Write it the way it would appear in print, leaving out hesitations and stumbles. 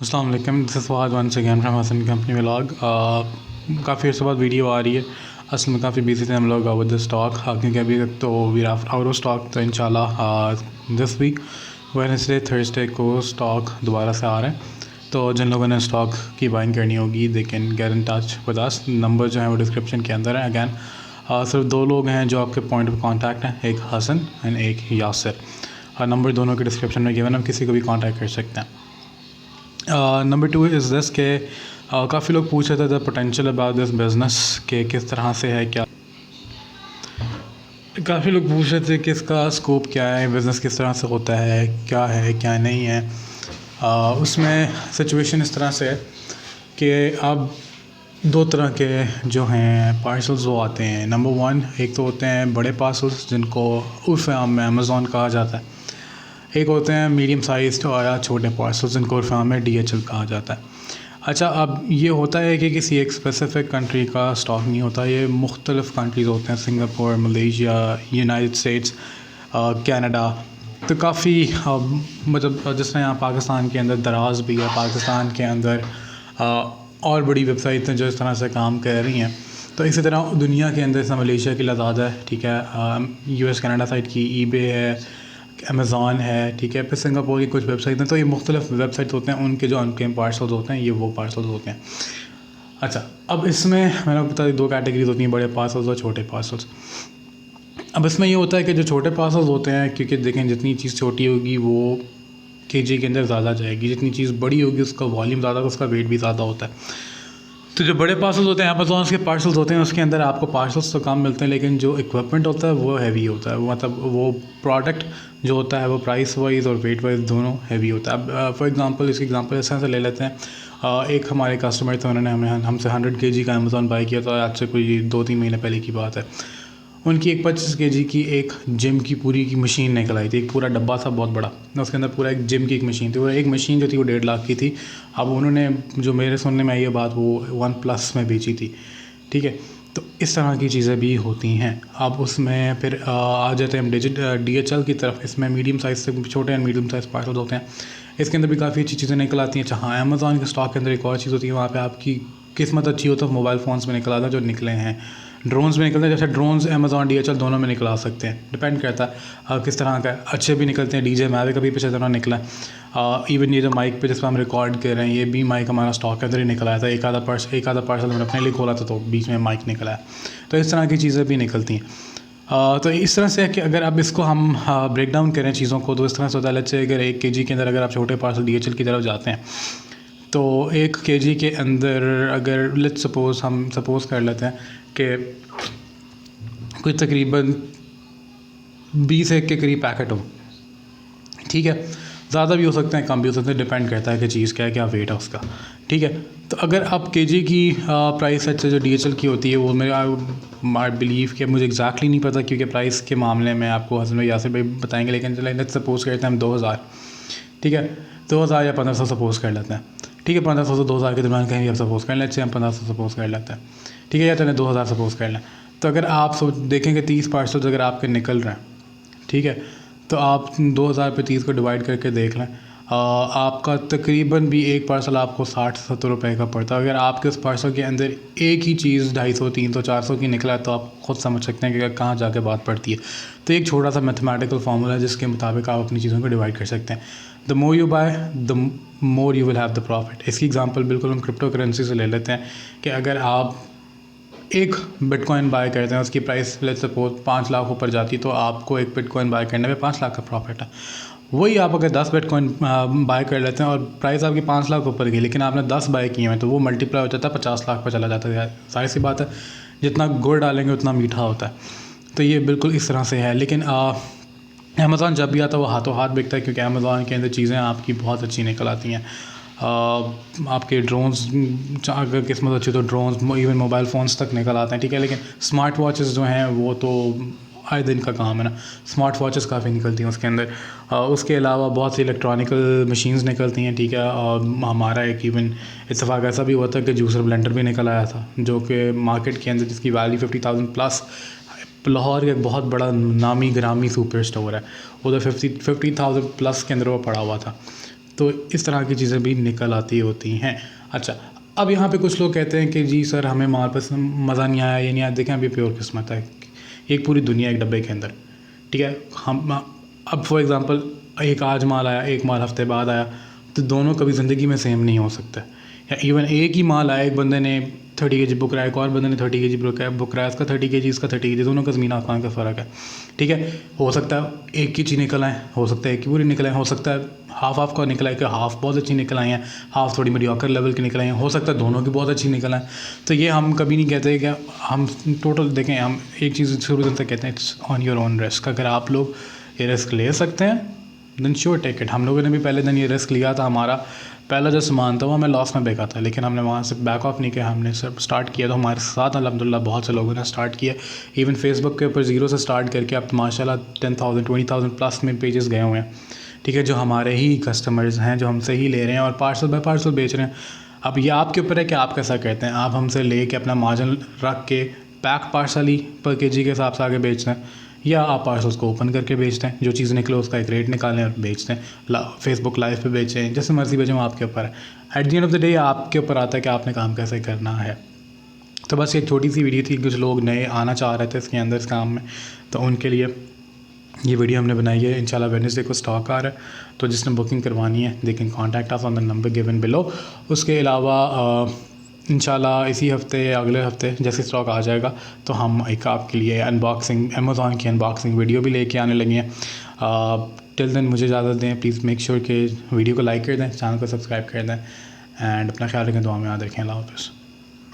अस्सलाम वालेकुम, this is Fawad once again from Hassan company vlog. काफ़ी अर्से बाद वीडियो आ रही है। असल में काफ़ी बिजी थे हम लोग विद द स्टॉक, क्योंकि अभी तक तो we are out of stock. तो इंशाल्लाह दिस वीक वेडनेसडे थर्सडे को स्टॉक दोबारा से आ रहा है। तो जिन लोगों ने स्टॉक की बाइंग करनी होगी they can get in touch with us. Number जो है वो डिस्क्रिप्शन के अंदर है। अगैन सिर्फ दो लोग हैं जो आपके पॉइंट ऑफ कांटेक्ट हैं, एक हसन एंड एक यासिर। नंबर दोनों के डिस्क्रिप्शन में गिवन, हम किसी को भी कांटेक्ट कर सकते हैं। नंबर टू इज़ दिस के काफ़ी लोग पूछ रहे थे the potential about this business के किस तरह से है, क्या काफ़ी लोग पूछ रहे थे कि इसका स्कोप क्या है, बिज़नेस किस तरह से होता है, क्या नहीं है। उसमें सिचुएशन इस तरह से है कि अब दो तरह के जो हैं पार्सल्स वो आते हैं। नंबर वन, एक तो होते हैं बड़े पार्सल्स जिनको उर्फ़ आम में अमेज़ॉन कहा जाता है। एक होते हैं मीडियम साइज़ या छोटे पार्सल्स जिनको उर्फ़ आम में DHL कहा जाता है। अच्छा, अब ये होता है कि किसी एक स्पेसिफ़िक कंट्री का स्टॉक नहीं होता, ये मुख्तलिफ़ कंट्रीज़ होते हैं, Singapore, Malaysia, United states, Canada. तो काफ़ी मतलब जिस तरह यहाँ पाकिस्तान के अंदर दराज़ भी है, पाकिस्तान के अंदर और बड़ी वेबसाइट्स हैं जो इस तरह से काम कर रही हैं। तो इसी तरह दुनिया के अंदर जैसे मलेशिया की लज़ादा है, ठीक है, US कनाडा साइड की eBay है, अमेज़ॉन है, ठीक है, फिर सिंगापुर की कुछ वेबसाइट हैं। तो ये मुख्तलिफ़ वेबसाइट होते हैं, उनके जो अनक्लेम पार्सल्स होते हैं ये वो पार्सल्स होते हैं। अच्छा, अब इसमें मैंने आपको बता दी दो कैटेगरीज होती हैं, बड़े पार्सल्स और छोटे पार्सल्स। अब इसमें ये होता है कि जो छोटे पार्सल्स होते हैं, क्योंकि देखें जितनी चीज़ छोटी होगी वो KG के अंदर ज़्यादा जाएगी, जितनी चीज़ बड़ी होगी उसका वॉल्यूम ज़्यादा, उसका वेट भी ज़्यादा होता है। तो जो बड़े पार्सल्स होते हैं, अमेज़ॉन के पार्सल्स होते हैं, उसके अंदर आपको पार्सल्स तो कम मिलते हैं लेकिन जो इक्विपमेंट होता है वो हैवी होता है। वो मतलब वो प्रोडक्ट जो होता है वो प्राइस वाइज और वेट वाइज दोनों हैवी होता है। अब फॉर एग्जांपल इसकी एग्जांपल इस तरह से ले लेते हैं, एक हमारे कस्टमर थे, उन्होंने हमसे 100 kg का अमेज़ॉन बाई किया था, आज से कोई 2-3 महीने पहले की बात है। उनकी एक 25 kg की एक जिम की पूरी की मशीन निकल आई थी, एक पूरा डब्बा था बहुत बड़ा, उसके अंदर पूरा एक जिम की एक मशीन थी। वो एक मशीन जो थी वो 1.5 लाख की थी। अब उन्होंने, जो मेरे सुनने में आई ये बात, वो OnePlus में बेची थी, ठीक है। तो इस तरह की चीज़ें भी होती हैं। अब उसमें फिर आ जाते हैं हम DHL की तरफ। इसमें मीडियम साइज़ से छोटे एंड मीडियम साइज़ पार्सल होते हैं, इसके अंदर भी काफ़ी अच्छी चीज़ें निकल आती हैं। अच्छा हाँ, अमेज़ॉन के स्टॉक के अंदर एक और चीज़ होती है, वहाँ पे आपकी किस्मत अच्छी हो तो मोबाइल फ़ोन्स में निकल आता है जो निकले हैं, ड्रोन्स में निकलते हैं। जैसे ड्रोन्स अमेज़ॉन DHL दोनों में निकल आ सकते हैं, डिपेंड करता है किस तरह का। अच्छे भी निकलते हैं, DJI Mavic कभी पिछले दिनों निकला है। इवन ये जो माइक पे जिस पर हम रिकॉर्ड कर रहे हैं, ये भी माइक हमारा स्टॉक के अंदर ही निकल आया था। एक आधा पार्सल मैंने अपने लिए खोला था तो बीच में माइक निकला है। तो इस तरह की चीज़ें भी निकलती हैं। तो इस तरह से है कि अगर अब इसको हम ब्रेक डाउन करें चीज़ों को, तो इस तरह से होता है। लेट्स से अगर 1 kg के अंदर अगर आप छोटे पार्सल DHL की तरफ जाते हैं, तो 1 kg के अंदर अगर लेट्स सपोज़ हम सपोज़ कर लेते हैं कि कोई तकरीबन 20 के करीब पैकेट हो, ठीक है। ज़्यादा भी हो सकते हैं, कम भी हो सकते हैं, डिपेंड करता है कि चीज़ क्या है, क्या वेट है उसका, ठीक है। तो अगर आप KG की प्राइस अच्छे जो DHL की होती है, वो मेरे आई बिलीव कि मुझे एग्जैक्टली नहीं पता, क्योंकि प्राइस के मामले में आपको हसन भाई यासिर भाई बताएंगे। लेकिन चलें लेट्स सपोज़ करते हैं हम 2000, ठीक है, 2000 या 1500 सपोज़ कर लेते हैं, ठीक है। 1500 से 2000 के दरमियान कहीं भी आप सपोज़ कर लेते हैं, हम 1500 सपोज़ कर लेते हैं, ठीक है, या चलें 2000 सपोज़ कर लें। तो अगर आप देखेंगे 30 पार्सल्स अगर आपके निकल रहे हैं, ठीक है, तो आप 2000 पे 30 को डिवाइड करके देख लें, आपका तकरीबन भी एक पार्सल आपको 60-70 रुपए का पड़ता है। अगर आपके उस पार्सल के अंदर एक ही चीज़ 250, 300, 400 की निकला है, तो आप खुद समझ सकते हैं कि कहाँ जाके बात पड़ती है। तो एक छोटा सा मैथमेटिकल फार्मूला है जिसके मुताबिक आप अपनी चीज़ों को डिवाइड कर सकते हैं। The more you by the more you will have the profit. इसकी एग्जांपल बिल्कुल हम क्रिप्टो करेंसी से ले लेते हैं कि अगर आप एक बिटकॉइन बाय करते हैं, उसकी प्राइस लेट्स सपोज 5 लाख ऊपर जाती है, तो आपको एक बिटकॉइन बाय करने में 5 लाख का प्रॉफिट है। वही आप अगर 10 बिटकॉइन बाय कर लेते हैं और प्राइस आपकी 5 लाख ऊपर गई, लेकिन आपने 10 बाय किए हैं, तो वो मल्टीप्लाई हो जाता है, 50 लाख पर चला जाता है। जाहिर सी बात है, जितना गुड़ डालेंगे उतना मीठा होता है। तो ये बिल्कुल इस तरह से है। लेकिन अमेज़ॉन जब भी आता है वो हाथों हाथ बिकता है, क्योंकि अमेज़ॉन के अंदर चीज़ें आपकी बहुत अच्छी निकल आती हैं। आपके ड्रोन्स, अगर किस्मत अच्छी तो ड्रोन्स, इवन मोबाइल फ़ोन्स तक निकल आते हैं, ठीक है। लेकिन स्मार्ट वॉचेस जो हैं वो तो आए दिन का काम है ना, स्मार्ट वॉचेस काफ़ी निकलती हैं उसके अंदर। उसके अलावा बहुत सी इलेक्ट्रॉनिकल मशीन्स निकलती हैं, ठीक है। और हमारा एक इवन इत्तेफाक ऐसा भी हुआ था कि जूसर ब्लेंडर भी निकल आया था, जो कि मार्केट के अंदर जिसकी वैल्यू 50,000 प्लस, लाहौर का एक बहुत बड़ा नामी ग्रामी सुपर स्टोर है, उधर 50,000 प्लस के अंदर वो पड़ा हुआ था। तो इस तरह की चीज़ें भी निकल आती होती हैं। अच्छा, अब यहाँ पे कुछ लोग कहते हैं कि जी सर हमें माल पसंद मज़ा नहीं आया, ये नहीं आया। देखें, अभी प्योर किस्मत है, एक पूरी दुनिया एक डब्बे के अंदर, ठीक है। हम अब फॉर एग्ज़ाम्पल एक आज माल आया, एक माल हफ्ते बाद आया, तो दोनों कभी ज़िंदगी में सेम नहीं हो सकता। या इवन एक ही माल आया, एक बंदे ने 30 केजी बुक रहा है, एक और बंदे ने 30 केजी बुक रहा है, इसका 30 केजी, इसका 30 केजी, दोनों का ज़मीन आसमान का फ़र्क है, ठीक है। हो सकता है एक की चीज़ निकल आए, हो सकता है एक की पूरी निकल आए, हो सकता है हाफ़ हाफ़ का निकल आए कि हाफ़ बहुत अच्छी निकल आई हैं, हाफ़ थोड़ी मीडियोकर लेवल की निकल आई हैं, हो सकता है दोनों की बहुत अच्छी निकल आए। तो ये हम कभी नहीं कहते कि हम टोटल देखें, हम एक चीज़ शुरू से कहते हैं, it's on your own risk. अगर आप लोग ये रिस्क ले सकते हैं देन श्योर टेक इट। हम लोगों ने भी पहले दिन ये रिस्क लिया था, हमारा पहला जो सामान था वो हमें लॉस में बेचा था, लेकिन हमने वहाँ से बैक ऑफ नहीं किया, हमने सब स्टार्ट किया। तो हमारे साथ अल्हम्दुलिल्लाह बहुत से लोगों ने स्टार्ट किया, इवन फेसबुक के ऊपर ज़ीरो से स्टार्ट करके अब माशाल्लाह 10,000 20,000 प्लस में पेजेस गए हुए हैं, ठीक है, जो हमारे ही कस्टमर्स हैं, जो हमसे ही ले रहे हैं और पार्सल बाय पार्सल बेच रहे हैं। अब ये आपके ऊपर है कि आप कैसा करते हैं। आप हमसे ले के अपना मार्जिन रख के पैक पार्सल ही पर केजी के हिसाब से आगे बेचते हैं, या आप पार्सल्स को ओपन करके बेचते हैं, जो चीज़ निकले उसका एक रेट निकालें और बेचते हैं, फेसबुक लाइव पे बेचें, जैसे मर्ज़ी बेचें, वो आपके ऊपर है। At the end of the day आपके ऊपर आता है कि आपने काम कैसे करना है। तो बस एक छोटी सी वीडियो थी, कुछ लोग नए आना चाह रहे थे इसके अंदर इस काम में, तो उनके लिए ये वीडियो हमने बनाई है। इंशाल्लाह वेडनेसडे को स्टॉक आ रहा है, तो जिसने बुकिंग करवानी है they can contact us on the number given below. उसके अलावा इंशाल्लाह इसी हफ़्ते या अगले हफ़्ते जैसे स्टॉक आ जाएगा तो हम एक आपके लिए अनबॉक्सिंग, अमेज़ॉन की अनबॉक्सिंग वीडियो भी लेके आने लगे हैं। टिल देन मुझे इजाज़त दें, प्लीज़ मेक श्योर कि वीडियो को लाइक कर दें, चैनल को सब्सक्राइब कर दें, एंड अपना ख्याल रखें, दुआ में याद रखें। अल्लाह हाफ़िज़।